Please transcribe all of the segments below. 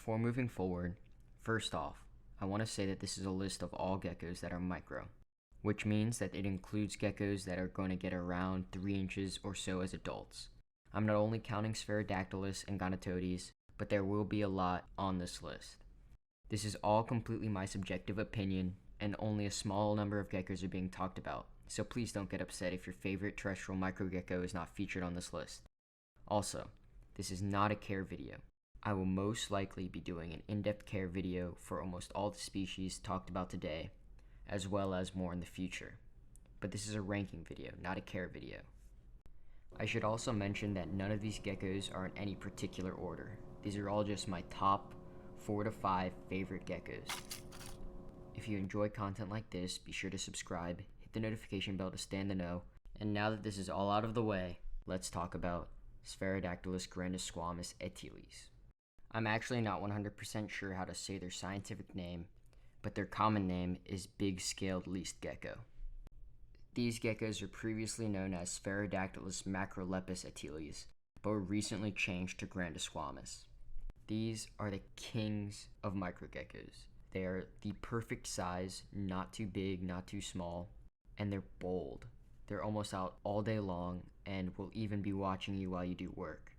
before moving forward, first off, I want to say that this is a list of all geckos that are micro, which means that it includes geckos that are going to get around 3 inches or so as adults. I'm not only counting Saurodactylus and Gonatodes, but there will be a lot on this list. This is all completely my subjective opinion, and only a small number of geckos are being talked about, so please don't get upset if your favorite terrestrial microgecko is not featured on this list. Also, this is not a care video. I will most likely be doing an in-depth care video for almost all the species talked about today, as well as more in the future. But this is a ranking video, not a care video. I should also mention that none of these geckos are in any particular order. These are all just my top 4 to 5 favorite geckos. If you enjoy content like this, be sure to subscribe, hit the notification bell to stay in the know, and now that this is all out of the way, let's talk about Saurodactylus grandisquamus etilis. I'm actually not 100% sure how to say their scientific name, but their common name is big-scaled least gecko. These geckos are previously known as Saurodactylus macrolepis etilis, but were recently changed to grandisquamus. These are the kings of microgeckos. They are the perfect size, not too big, not too small, and they're bold. They're almost out all day long and will even be watching you while you do work.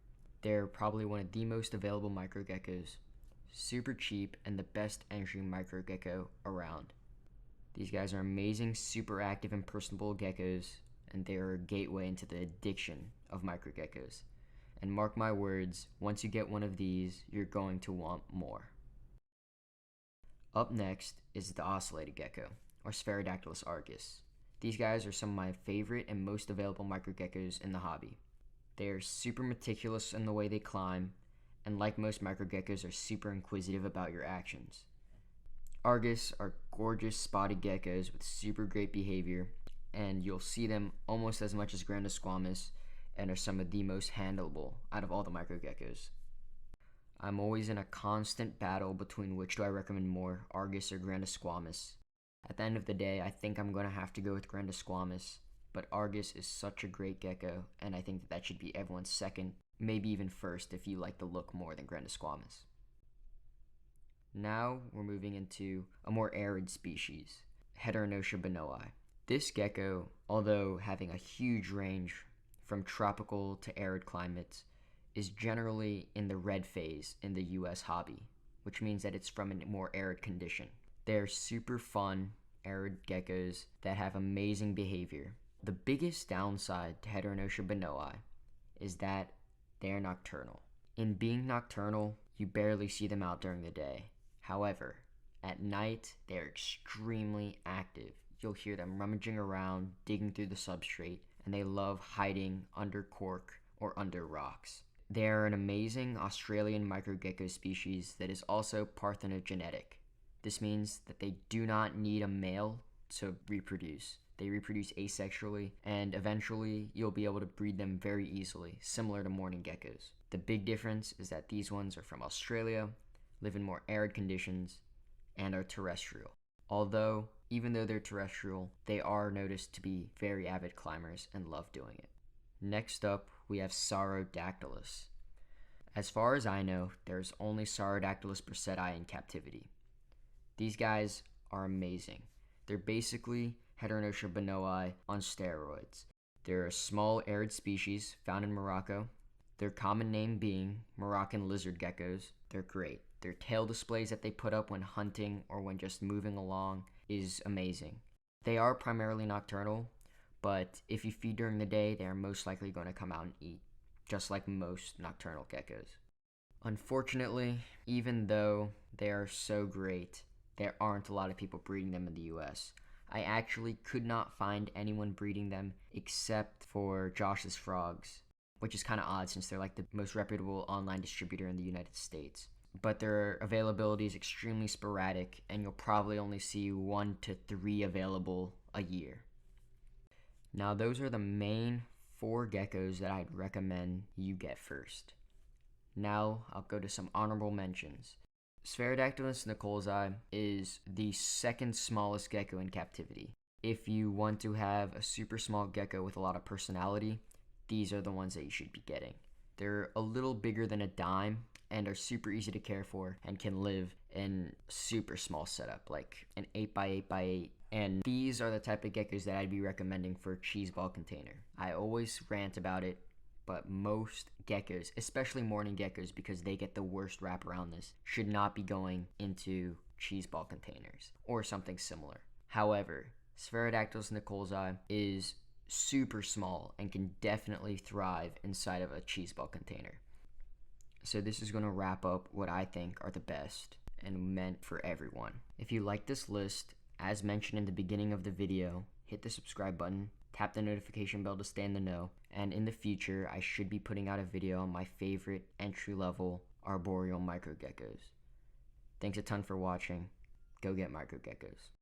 They're probably one of the most available microgeckos, super cheap, and the best entry microgecko around. These guys are amazing, super active and personable geckos, and they are a gateway into the addiction of microgeckos. And mark my words, once you get one of these, you're going to want more. Up next is the ocellated gecko, or Saurodactylus argus. These guys are some of my favorite and most available microgeckos in the hobby. They are super meticulous in the way they climb, and like most microgeckos, are super inquisitive about your actions. Argus are gorgeous spotted geckos with super great behavior, and you'll see them almost as much as grandisquamus, and are some of the most handleable out of all the microgeckos. I'm always in a constant battle between which do I recommend more, Argus or grandisquamus. At the end of the day, I think I'm going to have to go with grandisquamus, but Argus is such a great gecko, and I think that should be everyone's second, maybe even first if you like the look more than grandisquamus. Now we're moving into a more arid species, Heteronotia bonoi. This gecko, although having a huge range from tropical to arid climates, is generally in the red phase in the US hobby, which means that it's from a more arid condition. They're super fun, arid geckos that have amazing behavior. The biggest downside to Heteronotia bonoi is that they are nocturnal. In being nocturnal, you barely see them out during the day. However, at night, they're extremely active. You'll hear them rummaging around, digging through the substrate, and they love hiding under cork or under rocks. They are an amazing Australian microgecko species that is also parthenogenetic. This means that they do not need a male to reproduce. They reproduce asexually, and eventually you'll be able to breed them very easily, similar to mourning geckos. The big difference is that these ones are from Australia, live in more arid conditions, and are terrestrial. Although, even though they're terrestrial, they are noticed to be very avid climbers and love doing it. Next up, we have Saurodactylus. As far as I know, there's only Saurodactylus braceti in captivity. These guys are amazing. They're basically Heteronotia bonoi on steroids. They're a small arid species found in Morocco. Their common name being Moroccan lizard geckos. They're great. Their tail displays that they put up when hunting or when just moving along is amazing. They are primarily nocturnal, but if you feed during the day, they are most likely going to come out and eat, just like most nocturnal geckos. Unfortunately, even though they are so great, there aren't a lot of people breeding them in the US. I actually could not find anyone breeding them except for Josh's Frogs, which is kind of odd since they're like the most reputable online distributor in the United States. But their availability is extremely sporadic, and you'll probably only see 1 to 3 available a year. Now, those are the main 4 geckos that I'd recommend you get first. Now, I'll go to some honorable mentions. Saurodactylus nicolesi is the second smallest gecko in captivity. If you want to have a super small gecko with a lot of personality, these are the ones that you should be getting. They're a little bigger than a dime, and are super easy to care for and can live in super small setup, like an 8x8x8. And these are the type of geckos that I'd be recommending for a cheese ball container. I always rant about it, but most geckos, especially morning geckos, because they get the worst rap around this, should not be going into cheese ball containers or something similar. However, Saurodactylus nicolzi is super small and can definitely thrive inside of a cheese ball container. So this is going to wrap up what I think are the best and meant for everyone. If you like this list, as mentioned in the beginning of the video, hit the subscribe button, tap the notification bell to stay in the know, and in the future I should be putting out a video on my favorite entry-level arboreal microgeckos. Thanks a ton for watching. Go get microgeckos.